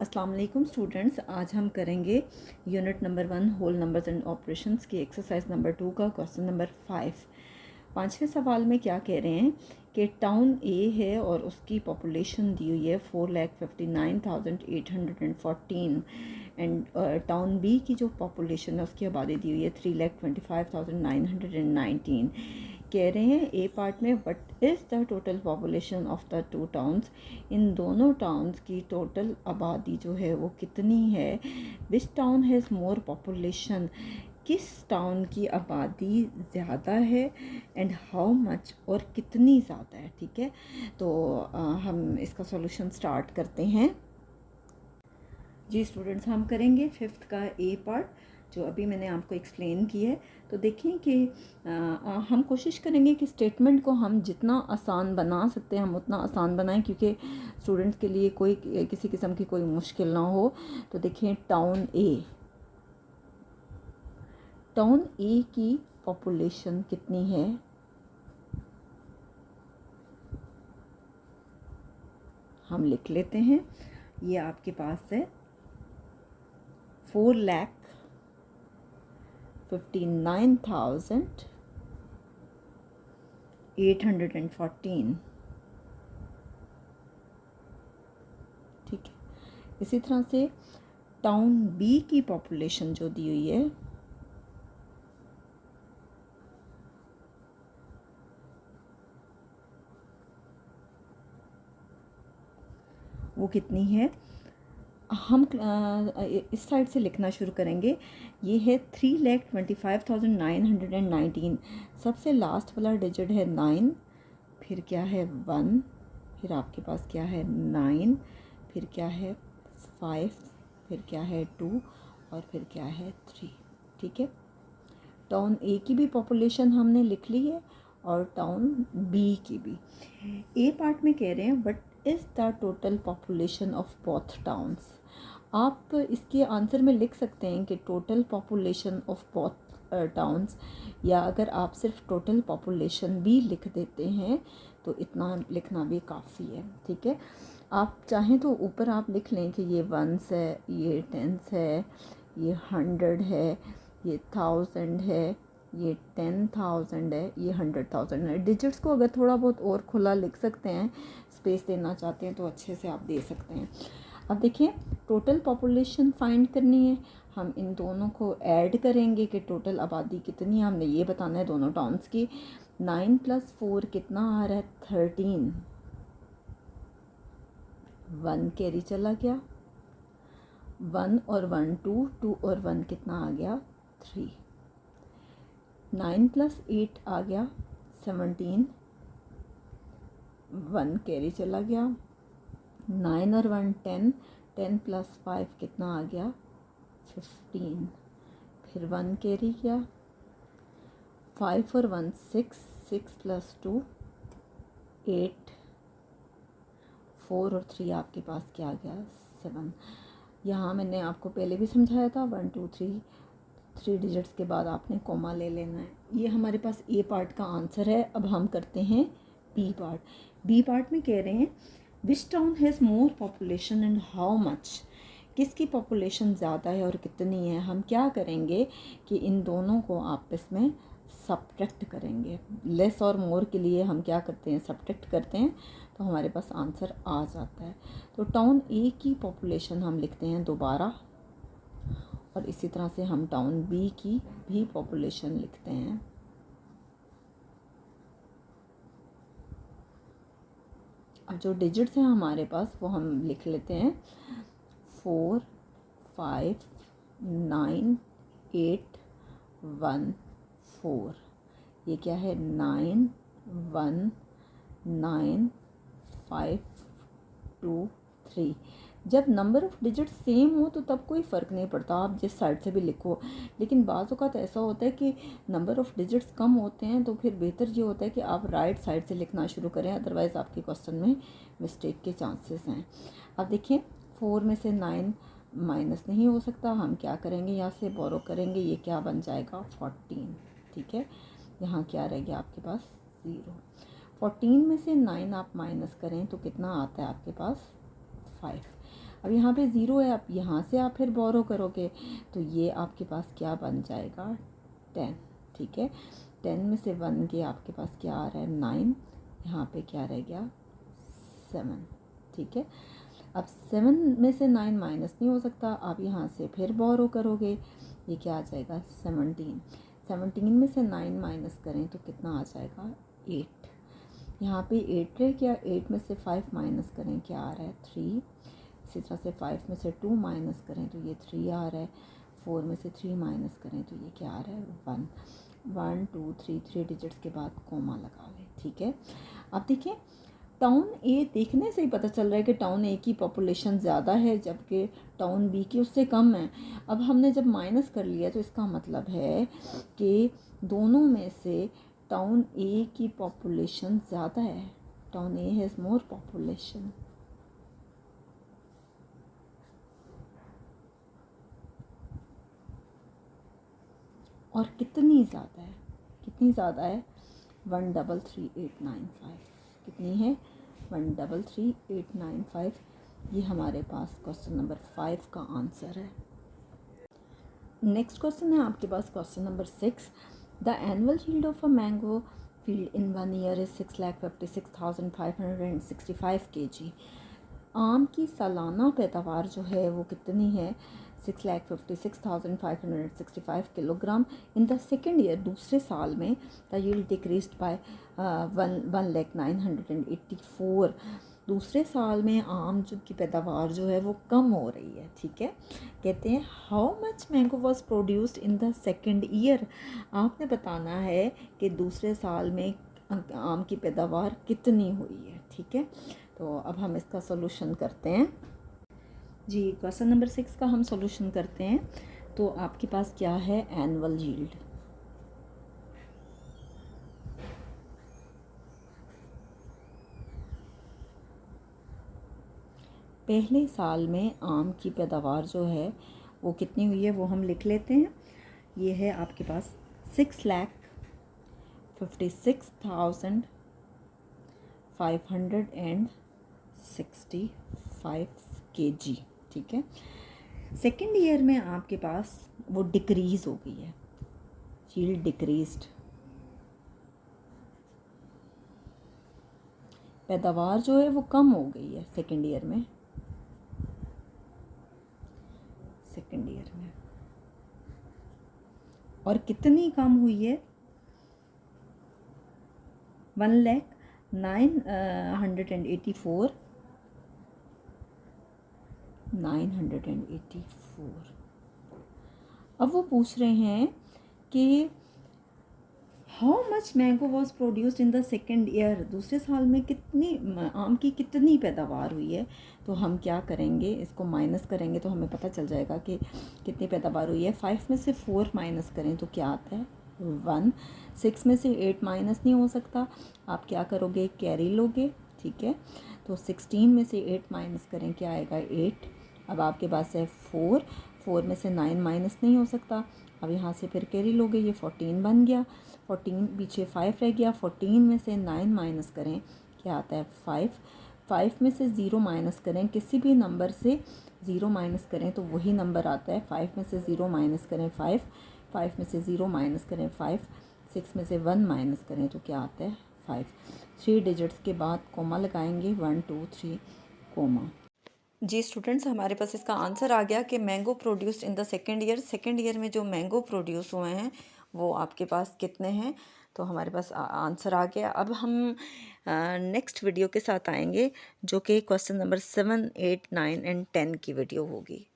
अस्सलाम वालेकुम स्टूडेंट्स, आज हम करेंगे unit number 1 whole numbers and operations की एक्सरसाइज नंबर 2 का क्वेश्चन नंबर 5। पाँचवें सवाल में क्या कह रहे हैं कि टाउन ए है और उसकी पॉपुलेशन दी हुई है 4,59,814 एंड टाउन बी की जो पॉपुलेशन है उसकी आबादी दी हुई है 3,25,919। कह रहे हैं ए पार्ट में what is the total population of the two towns. इन दोनों टाउन्स की टोटल आबादी जो है वो कितनी है। विच टाउन हैज़ मोर पॉपुलेशन, किस टाउन की आबादी ज़्यादा है एंड हाउ मच, और कितनी ज़्यादा है। ठीक है, तो हम इसका सॉल्यूशन स्टार्ट करते हैं। जी स्टूडेंट्स, हम करेंगे फिफ्थ का ए पार्ट जो अभी मैंने आपको एक्सप्लेन की है। तो देखिए कि हम कोशिश करेंगे कि स्टेटमेंट को हम जितना आसान बना सकते हैं हम उतना आसान बनाएं, क्योंकि स्टूडेंट्स के लिए कोई किसी किस्म की कोई मुश्किल ना हो। तो देखिए टाउन ए की पॉपुलेशन कितनी है। हम लिख लेते हैं, ये आपके पास है 4,59,814। ठीक है, इसी तरह से टाउन बी की पॉपुलेशन जो दी हुई है वो कितनी है। हम इस साइड से लिखना शुरू करेंगे। ये है 3,25,919। सबसे लास्ट वाला डिजिट है 9, फिर क्या है 1, फिर आपके पास क्या है 9, फिर क्या है 5, फिर क्या है 2, और फिर क्या है 3। ठीक है, टाउन ए की भी पॉपुलेशन हमने लिख ली है और टाउन बी की भी। ए पार्ट में कह रहे हैं but is the total population of both towns. आप इसके आंसर में लिख सकते हैं कि total population of both towns, या अगर आप सिर्फ टोटल पॉपुलेशन भी लिख देते हैं तो इतना लिखना भी काफ़ी है। ठीक है, आप चाहें तो ऊपर आप लिख लें कि ये 1s है, ये 10s है, ये 100 है, ये 1000 है, ये 10,000 है, ये 100,000 है। डिजिट्स को अगर थोड़ा बहुत और खुला लिख सकते हैं, स्पेस देना चाहते हैं तो अच्छे से आप दे सकते हैं। अब देखिए, टोटल पॉपुलेशन फाइंड करनी है। हम इन दोनों को ऐड करेंगे कि टोटल आबादी कितनी है, हमने ये बताना है दोनों टाउन्स की। 9 + 4 कितना आ रहा है 13। 1 कैरी चला गया, 1 और 1 2, 2 और 1 कितना आ गया 3। 9 + 8 आ गया 17, 1 कैरी चला गया, 9 और 1 10, 10 + 5 कितना आ गया 15, फिर 1 कैरी किया, 5 और 1 6, 6 + 2 8, 4 और 3 आपके पास क्या आ गया 7। यहाँ मैंने आपको पहले भी समझाया था 1 2 3 डिजिट्स के बाद आपने कोमा ले लेना है। ये हमारे पास ए पार्ट का आंसर है। अब हम करते हैं बी पार्ट। बी पार्ट में कह रहे हैं which town has more population and how much, किसकी पॉपुलेशन ज़्यादा है और कितनी है। हम क्या करेंगे कि इन दोनों को आपस में सब्ट्रैक्ट करेंगे। लेस और मोर के लिए हम क्या करते हैं, सब्ट्रैक्ट करते हैं, तो हमारे पास आंसर आ जाता है। तो टाउन ए की पॉपुलेशन हम लिखते हैं दोबारा, और इसी तरह से हम टाउन बी की भी पॉपुलेशन लिखते हैं। अब जो डिजिट्स हैं हमारे पास वो हम लिख लेते हैं 4 5 9 8 1 4। ये क्या है 9 1 9 5 2 3। जब नंबर ऑफ़ डिजिट सेम हो तो तब कोई फ़र्क नहीं पड़ता, आप जिस साइड से भी लिखो। लेकिन बाज़ औक़ात ऐसा होता है कि नंबर ऑफ़ डिजिट्स कम होते हैं, तो फिर बेहतर ये होता है कि आप राइट साइड से लिखना शुरू करें, अदरवाइज़ आपके क्वेश्चन में मिस्टेक के चांसेस हैं। अब देखिए 4 में से 9 माइनस नहीं हो सकता, हम क्या करेंगे, यहाँ से बोरो करेंगे, ये क्या बन जाएगा 14। ठीक है, यहाँ क्या रह गया आपके पास 0। 14 में से 9 आप माइनस करें तो कितना आता है आपके पास 5। अब यहाँ पे 0 है, अब यहाँ से आप फिर बोरो करोगे तो ये आपके पास क्या बन जाएगा 10, ठीक है। 10 में से 1 के आपके पास क्या आ रहा है 9, यहाँ पे क्या रह गया 7, ठीक है। अब 7 में से 9 माइनस नहीं हो सकता, आप यहाँ से फिर बोरो करोगे, ये क्या आ जाएगा 17। 17 में से 9 माइनस करें तो कितना आ जाएगा 8, यहाँ पे 8 रह गया। 8 में से 5 माइनस करें क्या आ रहा है 3, इसी तरह से 5 में से 2 माइनस करें तो ये 3 आ रहा है। 4 में से 3 माइनस करें तो ये क्या आ रहा है 1। 1 2 3 3 डिजिट्स के बाद कोमा लगा लें, ठीक है। अब देखिए टाउन ए देखने से ही पता चल रहा है कि टाउन ए की पॉपुलेशन ज़्यादा है जबकि टाउन बी की उससे कम है। अब हमने जब माइनस कर लिया तो इसका मतलब है कि दोनों में से टाउन ए की पॉपुलेशन ज़्यादा है, town A has more population. और कितनी ज़्यादा है, कितनी ज़्यादा है 133,895, कितनी है 133,895। ये हमारे पास क्वेश्चन नंबर 5 का आंसर है। नेक्स्ट क्वेश्चन है आपके पास question number 6। The annual yield of a mango field in 1 year is 6,56,565 kg। आम की सालाना पैदावार जो है वो कितनी है 6,56,565 kilogram. In the second year, दूसरे साल में द यील्ड डिक्रीज्ड बाय 1,09,84। दूसरे साल में आम की पैदावार जो है वो कम हो रही है, ठीक है। कहते हैं how much mango was produced in the second year. आपने बताना है कि दूसरे साल में आम की पैदावार कितनी हुई है, ठीक है। तो अब हम इसका सॉल्यूशन करते हैं जी। क्वेश्चन नंबर 6 का हम सॉल्यूशन करते हैं। तो आपके पास क्या है एनुअल यील्ड, पहले साल में आम की पैदावार जो है वो कितनी हुई है वो हम लिख लेते हैं। ये है आपके पास 6,56,565 kg, ठीक है। सेकेंड ईयर में आपके पास वो डिक्रीज़ हो गई है, यील्ड डिक्रीज्ड, पैदावार जो है वो कम हो गई है सेकेंड ईयर में, सेकेंड ईयर में। और कितनी कम हुई है 1,09,984। अब वो पूछ रहे हैं कि how much mango was produced in the second year, दूसरे साल में कितनी आम की कितनी पैदावार हुई है। तो हम क्या करेंगे, इसको माइनस करेंगे तो हमें पता चल जाएगा कि कितनी पैदावार हुई है। 5 में से 4 माइनस करें तो क्या आता है 1। 6 में से 8 माइनस नहीं हो सकता, आप क्या करोगे कैरी लोगे, ठीक है। तो 16 में से 8 माइनस करें क्या आएगा 8। अब आपके पास है 4 में से 9 माइनस नहीं हो सकता, अब यहाँ से फिर कैरी लोगे, ये 14 बन गया। 14 पीछे 5 रह गया, 14 में से 9 माइनस करें क्या आता है 5। 5 में से 0 माइनस करें, किसी भी नंबर से 0 माइनस करें तो वही नंबर आता है। 5 में से 0 माइनस करें 5, 5 में से 0 माइनस करें 5, 6 में से 1 माइनस करें तो क्या आता है 5। 3 डिजिट्स के बाद कोमा लगाएंगे 1 2 3 कोमा। जी स्टूडेंट्स, हमारे पास इसका आंसर आ गया कि mango produced in the second year, second year में जो मैंगो प्रोड्यूस हुए हैं वो आपके पास कितने हैं। तो हमारे पास आंसर आ गया। अब हम नेक्स्ट वीडियो के साथ आएंगे जो कि क्वेश्चन नंबर 7 8 9 एंड 10 की वीडियो होगी।